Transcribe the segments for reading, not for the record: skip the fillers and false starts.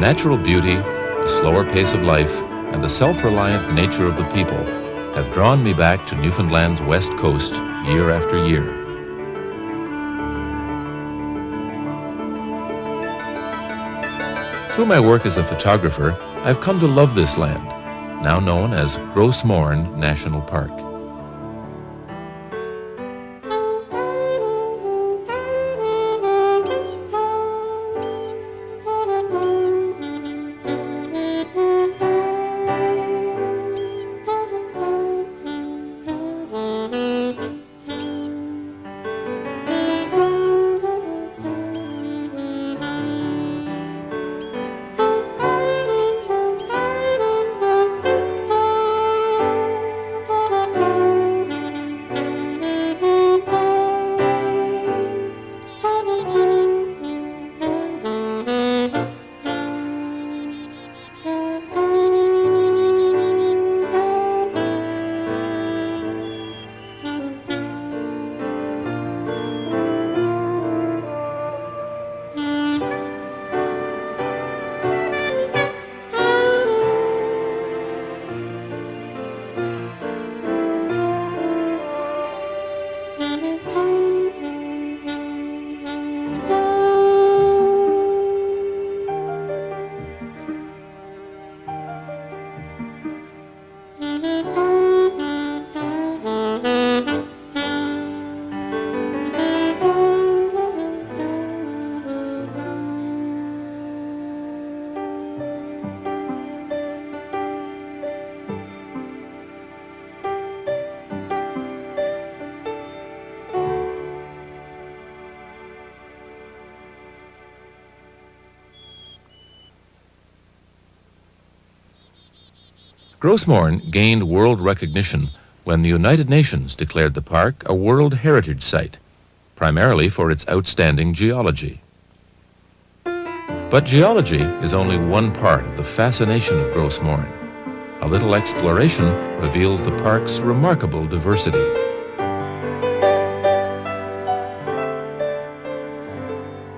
natural beauty, the slower pace of life, and the self-reliant nature of the people have drawn me back to Newfoundland's west coast year after year. Through my work as a photographer, I've come to love this land, now known as Gros Morne National Park. Gros Morne gained world recognition when the United Nations declared the park a World Heritage Site, primarily for its outstanding geology. But geology is only one part of the fascination of Gros Morne. A little exploration reveals the park's remarkable diversity.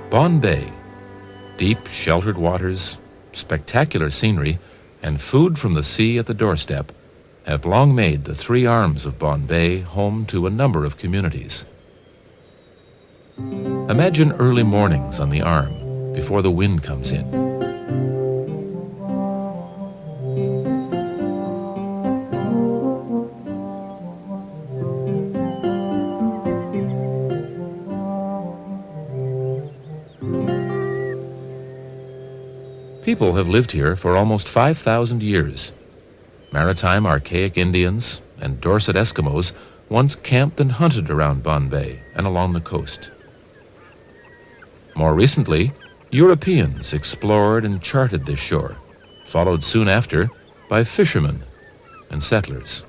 Bonne Bay, deep, sheltered waters, spectacular scenery, and food from the sea at the doorstep have long made the three arms of Bonne Bay home to a number of communities. Imagine early mornings on the arm before the wind comes in. People have lived here for almost 5,000 years. Maritime archaic Indians and Dorset Eskimos once camped and hunted around Bonne Bay and along the coast. More recently, Europeans explored and charted this shore, followed soon after by fishermen and settlers.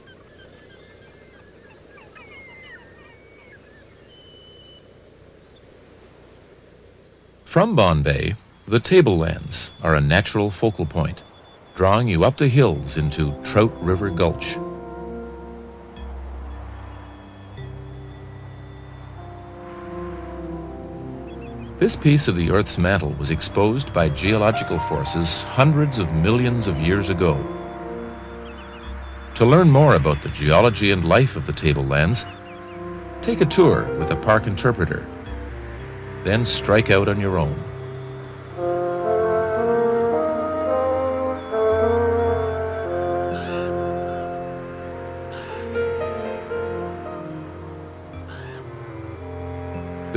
From Bonne Bay, the tablelands are a natural focal point, drawing you up the hills into Trout River Gulch. This piece of the Earth's mantle was exposed by geological forces hundreds of millions of years ago. To learn more about the geology and life of the tablelands, take a tour with a park interpreter, then strike out on your own.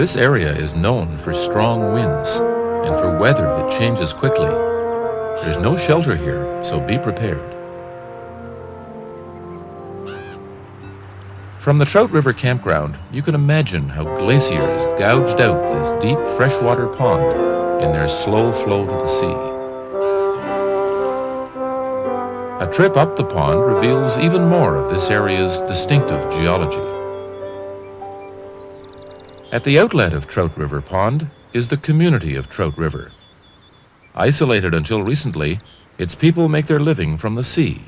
This area is known for strong winds and for weather that changes quickly. There's no shelter here, so be prepared. From the Trout River campground, you can imagine how glaciers gouged out this deep freshwater pond in their slow flow to the sea. A trip up the pond reveals even more of this area's distinctive geology. At the outlet of Trout River Pond is the community of Trout River. Isolated until recently, its people make their living from the sea.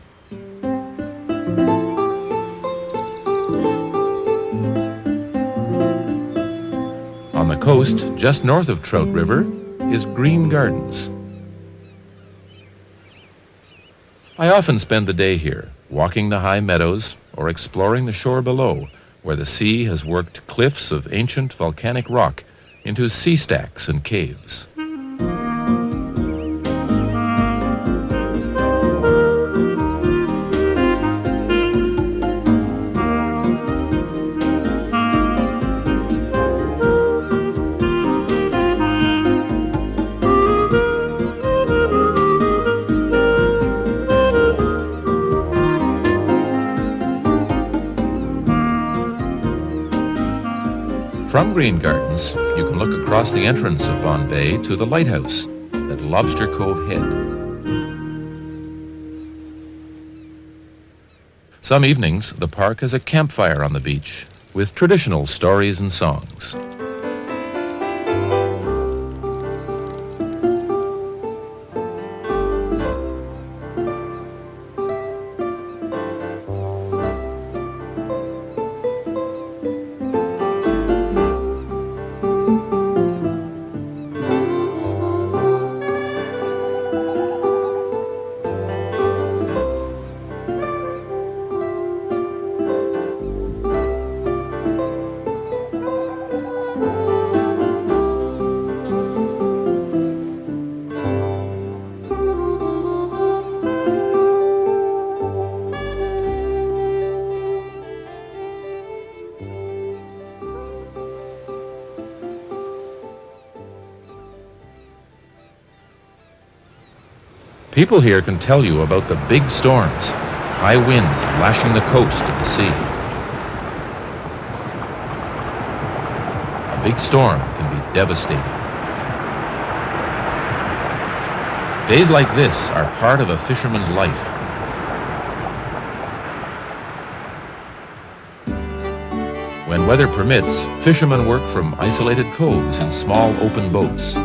On the coast, just north of Trout River, is Green Gardens. I often spend the day here, walking the high meadows or exploring the shore below, where the sea has worked cliffs of ancient volcanic rock into sea stacks and caves. From Green Gardens, you can look across the entrance of Bon Bay to the lighthouse at Lobster Cove Head. Some evenings, the park has a campfire on the beach with traditional stories and songs. People here can tell you about the big storms, high winds lashing the coast and the sea. A big storm can be devastating. Days like this are part of a fisherman's life. When weather permits, fishermen work from isolated coves in small open boats.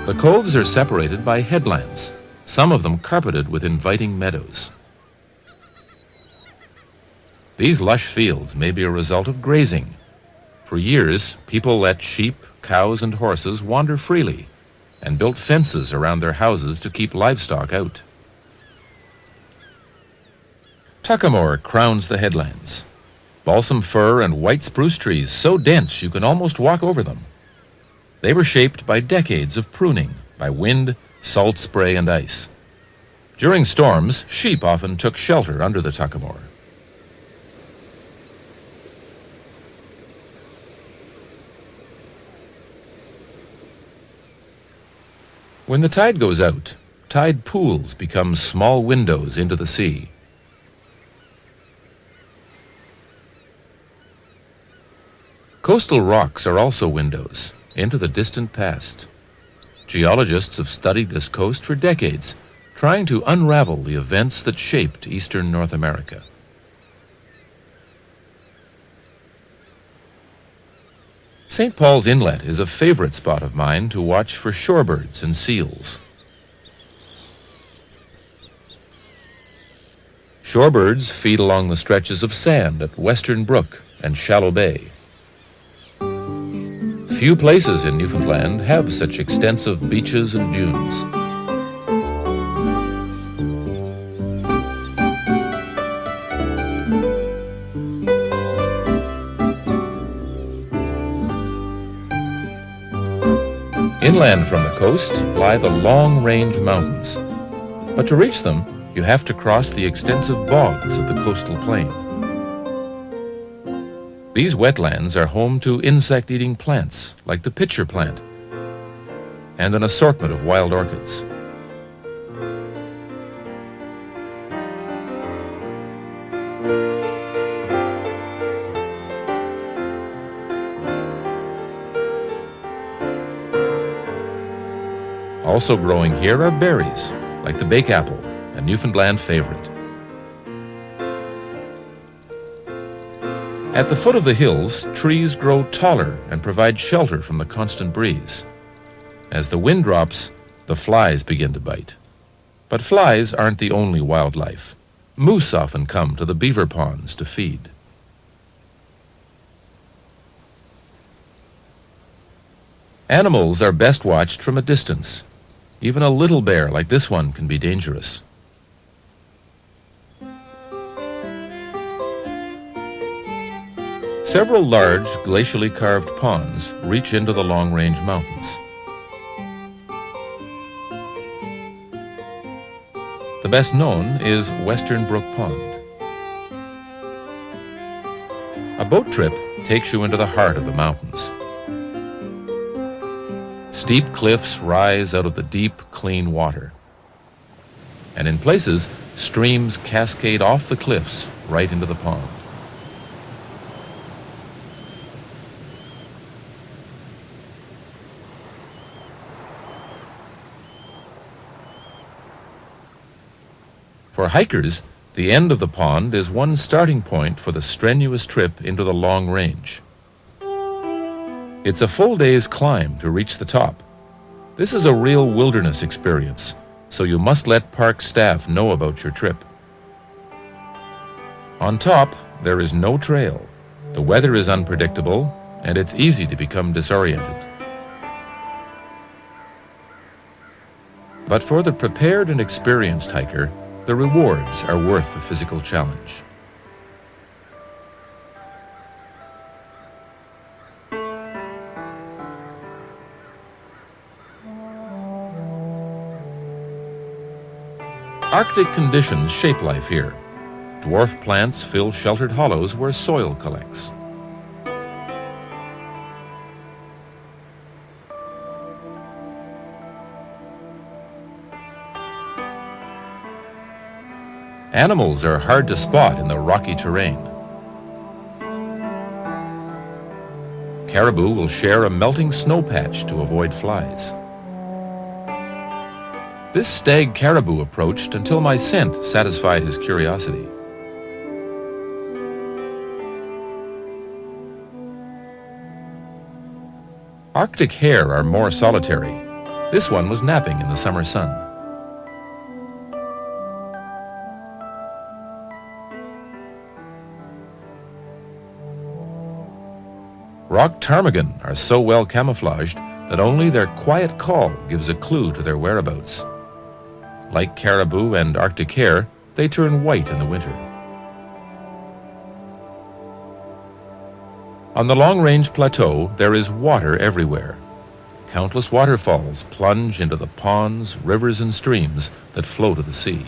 The coves are separated by headlands, some of them carpeted with inviting meadows. These lush fields may be a result of grazing. For years, people let sheep, cows, and horses wander freely and built fences around their houses to keep livestock out. Tuckamore crowns the headlands. Balsam fir and white spruce trees so dense you can almost walk over them. They were shaped by decades of pruning, by wind, salt spray, and ice. During storms, sheep often took shelter under the Tuckamore. When the tide goes out, tide pools become small windows into the sea. Coastal rocks are also windows into the distant past. Geologists have studied this coast for decades, trying to unravel the events that shaped eastern North America. St. Paul's Inlet is a favorite spot of mine to watch for shorebirds and seals. Shorebirds feed along the stretches of sand at Western Brook and Shallow Bay. Few places in Newfoundland have such extensive beaches and dunes. Inland from the coast lie the long-range mountains, but to reach them, you have to cross the extensive bogs of the coastal plain. These wetlands are home to insect-eating plants like the pitcher plant and an assortment of wild orchids. Also growing here are berries like the bake apple, a Newfoundland favorite. At the foot of the hills, trees grow taller and provide shelter from the constant breeze. As the wind drops, the flies begin to bite. But flies aren't the only wildlife. Moose often come to the beaver ponds to feed. Animals are best watched from a distance. Even a little bear like this one can be dangerous. Several large, glacially carved ponds reach into the long-range mountains. The best known is Western Brook Pond. A boat trip takes you into the heart of the mountains. Steep cliffs rise out of the deep, clean water. And in places, streams cascade off the cliffs right into the pond. For hikers, the end of the pond is one starting point for the strenuous trip into the long range. It's a full day's climb to reach the top. This is a real wilderness experience, so you must let park staff know about your trip. On top, there is no trail. The weather is unpredictable, and it's easy to become disoriented. But for the prepared and experienced hiker, the rewards are worth the physical challenge. Arctic conditions shape life here. Dwarf plants fill sheltered hollows where soil collects. Animals are hard to spot in the rocky terrain. Caribou will share a melting snow patch to avoid flies. This stag caribou approached until my scent satisfied his curiosity. Arctic hare are more solitary. This one was napping in the summer sun. Rock ptarmigan are so well camouflaged that only their quiet call gives a clue to their whereabouts. Like caribou and Arctic hare, they turn white in the winter. On the long-range plateau, there is water everywhere. Countless waterfalls plunge into the ponds, rivers, and streams that flow to the sea.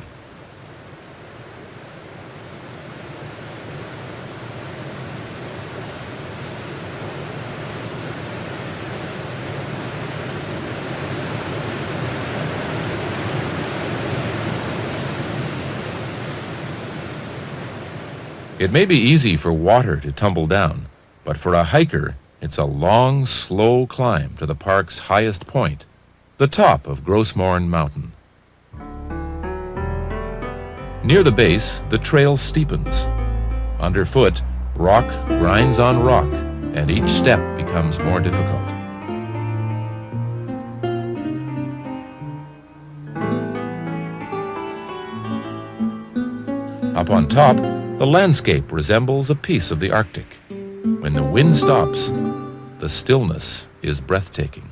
It may be easy for water to tumble down, but for a hiker, it's a long, slow climb to the park's highest point, the top of Gros Morne Mountain. Near the base, the trail steepens. Underfoot, rock grinds on rock, and each step becomes more difficult. Up on top, the landscape resembles a piece of the Arctic. When the wind stops, the stillness is breathtaking.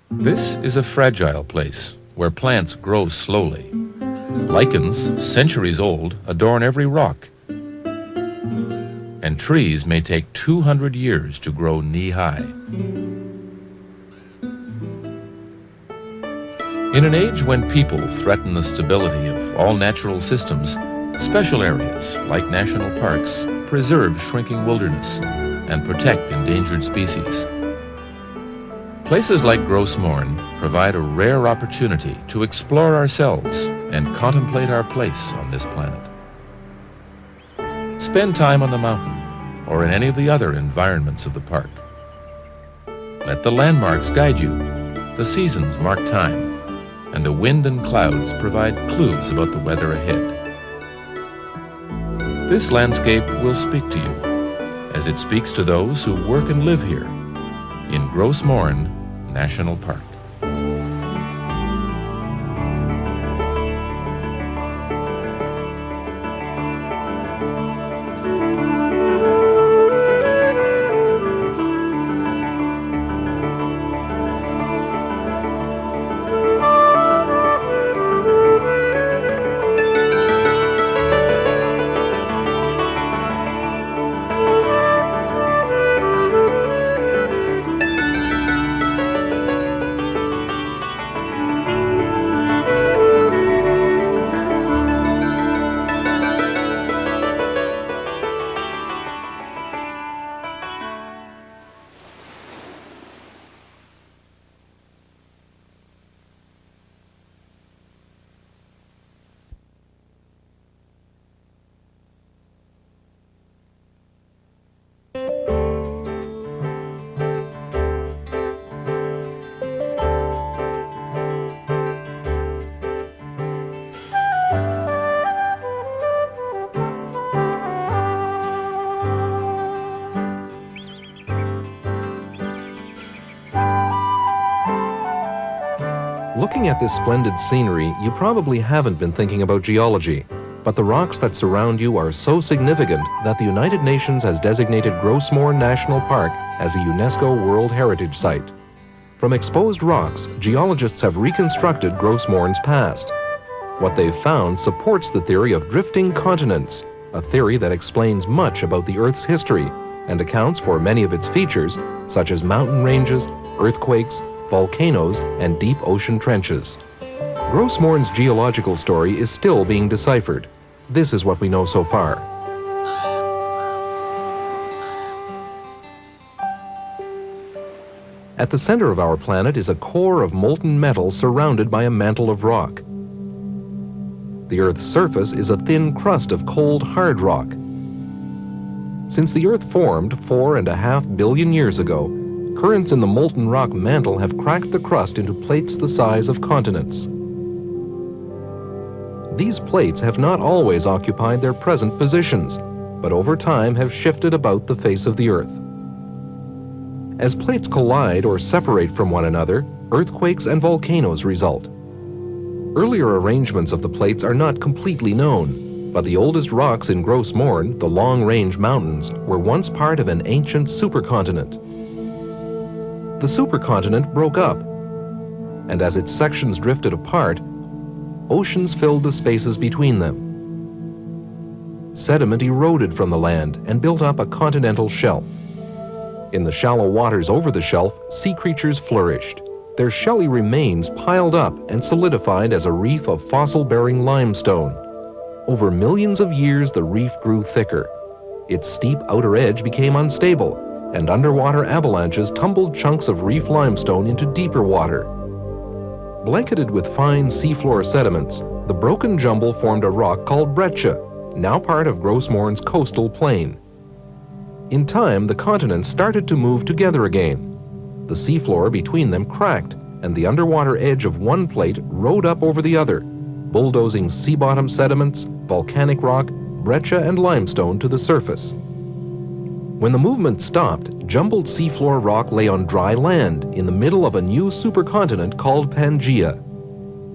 This is a fragile place where plants grow slowly. Lichens, centuries old, adorn every rock. And trees may take 200 years to grow knee-high. In an age when people threaten the stability of all natural systems, special areas, like national parks, preserve shrinking wilderness and protect endangered species. Places like Gros Morne provide a rare opportunity to explore ourselves and contemplate our place on this planet. Spend time on the mountain or in any of the other environments of the park. Let the landmarks guide you. The seasons mark time, and the wind and clouds provide clues about the weather ahead. This landscape will speak to you, as it speaks to those who work and live here in Gros Morne National Park. Looking at this splendid scenery, you probably haven't been thinking about geology, but the rocks that surround you are so significant that the United Nations has designated Gros Morne National Park as a UNESCO World Heritage Site. From exposed rocks, geologists have reconstructed Gros Morne's past. What they've found supports the theory of drifting continents, a theory that explains much about the Earth's history and accounts for many of its features, such as mountain ranges, earthquakes, volcanoes, and deep ocean trenches. Gros Morne's geological story is still being deciphered. This is what we know so far. At the center of our planet is a core of molten metal surrounded by a mantle of rock. The Earth's surface is a thin crust of cold, hard rock. Since the Earth formed 4.5 billion years ago, currents in the molten rock mantle have cracked the crust into plates the size of continents. These plates have not always occupied their present positions, but over time have shifted about the face of the Earth. As plates collide or separate from one another, earthquakes and volcanoes result. Earlier arrangements of the plates are not completely known, but the oldest rocks in Gros Morne, the long-range mountains, were once part of an ancient supercontinent. The supercontinent broke up, and as its sections drifted apart, oceans filled the spaces between them. Sediment eroded from the land and built up a continental shelf. In the shallow waters over the shelf, sea creatures flourished. Their shelly remains piled up and solidified as a reef of fossil-bearing limestone. Over millions of years, the reef grew thicker. Its steep outer edge became unstable, and underwater avalanches tumbled chunks of reef limestone into deeper water. Blanketed with fine seafloor sediments, the broken jumble formed a rock called breccia, now part of Gros Morne's coastal plain. In time, the continents started to move together again. The seafloor between them cracked, and the underwater edge of one plate rode up over the other, bulldozing sea-bottom sediments, volcanic rock, breccia, and limestone to the surface. When the movement stopped, jumbled seafloor rock lay on dry land in the middle of a new supercontinent called Pangaea.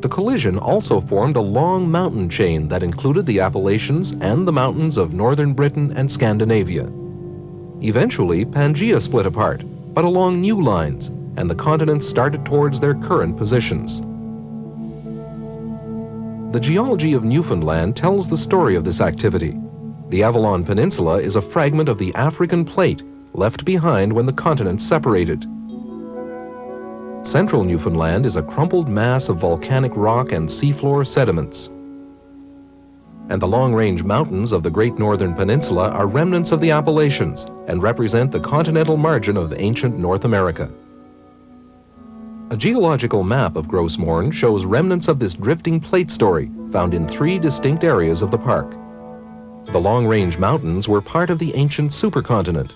The collision also formed a long mountain chain that included the Appalachians and the mountains of northern Britain and Scandinavia. Eventually, Pangaea split apart, but along new lines, and the continents started towards their current positions. The geology of Newfoundland tells the story of this activity. The Avalon Peninsula is a fragment of the African plate left behind when the continents separated. Central Newfoundland is a crumpled mass of volcanic rock and seafloor sediments. And the long-range mountains of the Great Northern Peninsula are remnants of the Appalachians and represent the continental margin of ancient North America. A geological map of Gros Morne shows remnants of this drifting plate story found in 3 distinct areas of the park. The long-range mountains were part of the ancient supercontinent.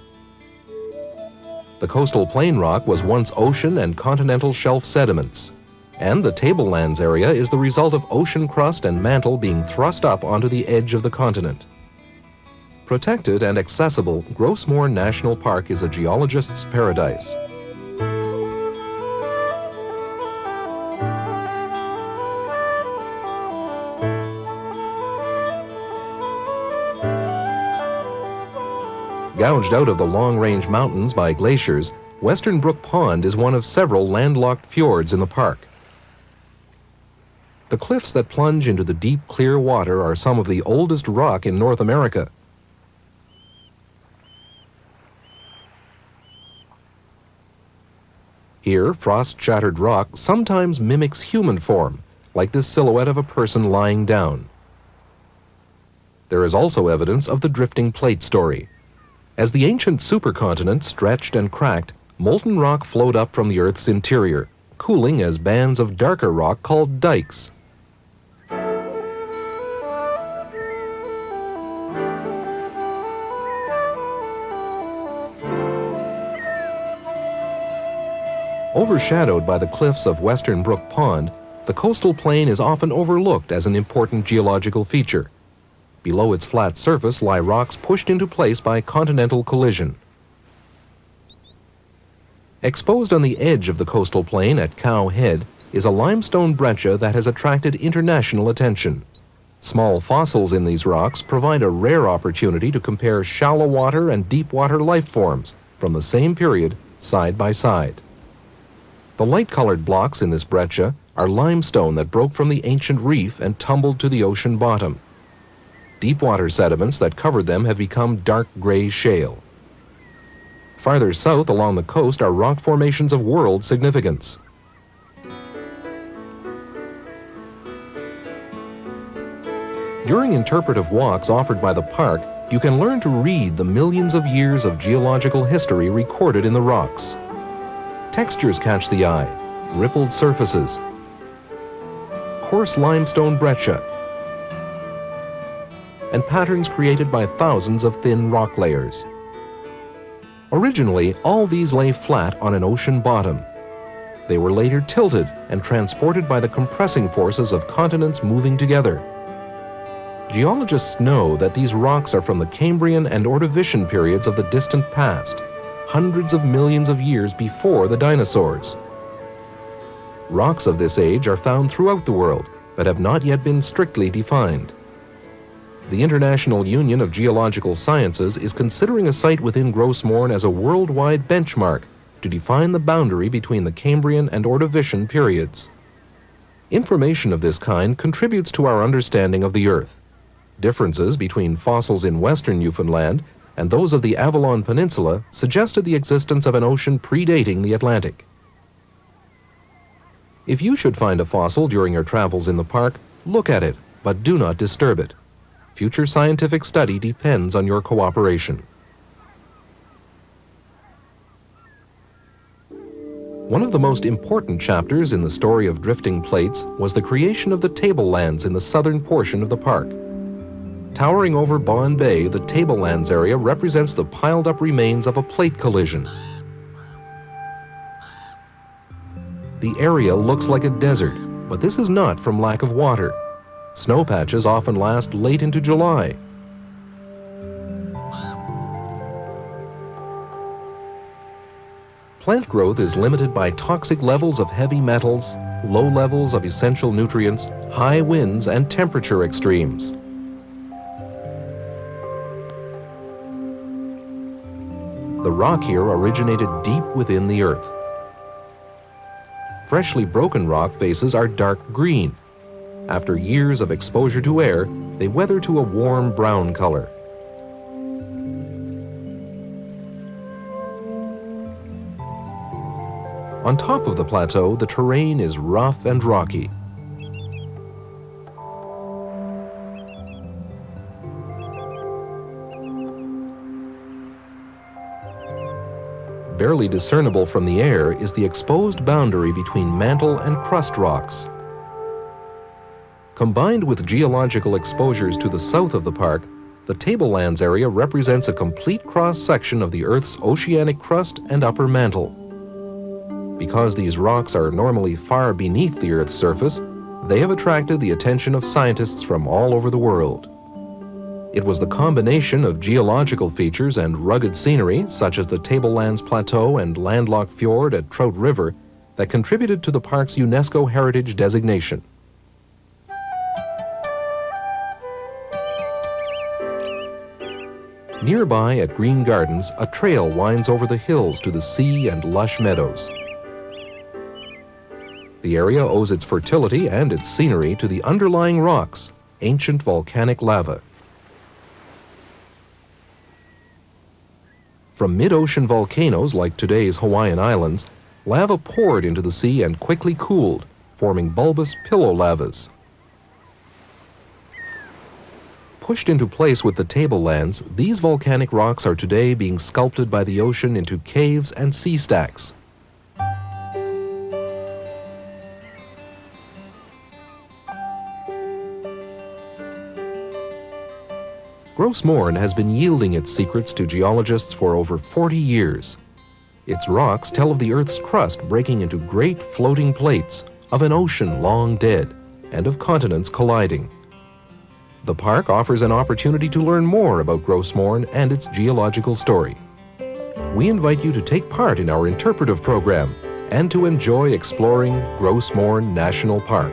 The coastal plain rock was once ocean and continental shelf sediments, and the tablelands area is the result of ocean crust and mantle being thrust up onto the edge of the continent. Protected and accessible, Gros Morne National Park is a geologist's paradise. Gouged out of the long-range mountains by glaciers, Western Brook Pond is one of several landlocked fjords in the park. The cliffs that plunge into the deep, clear water are some of the oldest rock in North America. Here, frost-shattered rock sometimes mimics human form, like this silhouette of a person lying down. There is also evidence of the drifting plate story. As the ancient supercontinent stretched and cracked, molten rock flowed up from the Earth's interior, cooling as bands of darker rock called dikes. Overshadowed by the cliffs of Western Brook Pond, the coastal plain is often overlooked as an important geological feature. Below its flat surface lie rocks pushed into place by continental collision. Exposed on the edge of the coastal plain at Cow Head is a limestone breccia that has attracted international attention. Small fossils in these rocks provide a rare opportunity to compare shallow water and deep water life forms from the same period side by side. The light-colored blocks in this breccia are limestone that broke from the ancient reef and tumbled to the ocean bottom. Deep-water sediments that covered them have become dark gray shale. Farther south along the coast are rock formations of world significance. During interpretive walks offered by the park, you can learn to read the millions of years of geological history recorded in the rocks. Textures catch the eye, rippled surfaces, coarse limestone breccia, and patterns created by thousands of thin rock layers. Originally, all these lay flat on an ocean bottom. They were later tilted and transported by the compressing forces of continents moving together. Geologists know that these rocks are from the Cambrian and Ordovician periods of the distant past, hundreds of millions of years before the dinosaurs. Rocks of this age are found throughout the world, but have not yet been strictly defined. The International Union of Geological Sciences is considering a site within Gros Morne as a worldwide benchmark to define the boundary between the Cambrian and Ordovician periods. Information of this kind contributes to our understanding of the Earth. Differences between fossils in western Newfoundland and those of the Avalon Peninsula suggested the existence of an ocean predating the Atlantic. If you should find a fossil during your travels in the park, look at it, but do not disturb it. Future scientific study depends on your cooperation. One of the most important chapters in the story of drifting plates was the creation of the tablelands in the southern portion of the park. Towering over Bonne Bay, the tablelands area represents the piled-up remains of a plate collision. The area looks like a desert, but this is not from lack of water. Snow patches often last late into July. Plant growth is limited by toxic levels of heavy metals, low levels of essential nutrients, high winds, and temperature extremes. The rock here originated deep within the earth. Freshly broken rock faces are dark green. After years of exposure to air, they weather to a warm brown color. On top of the plateau, the terrain is rough and rocky. Barely discernible from the air is the exposed boundary between mantle and crust rocks. Combined with geological exposures to the south of the park, the tablelands area represents a complete cross-section of the Earth's oceanic crust and upper mantle. Because these rocks are normally far beneath the Earth's surface, they have attracted the attention of scientists from all over the world. It was the combination of geological features and rugged scenery, such as the Tablelands Plateau and landlocked fjord at Trout River, that contributed to the park's UNESCO Heritage designation. Nearby at Green Gardens, a trail winds over the hills to the sea and lush meadows. The area owes its fertility and its scenery to the underlying rocks, ancient volcanic lava. From mid-ocean volcanoes like today's Hawaiian Islands, lava poured into the sea and quickly cooled, forming bulbous pillow lavas. Pushed into place with the tablelands, these volcanic rocks are today being sculpted by the ocean into caves and sea stacks. Gros Morne has been yielding its secrets to geologists for over 40 years. Its rocks tell of the Earth's crust breaking into great floating plates, of an ocean long dead, and of continents colliding. The park offers an opportunity to learn more about Gros Morne and its geological story. We invite you to take part in our interpretive program and to enjoy exploring Gros Morne National Park.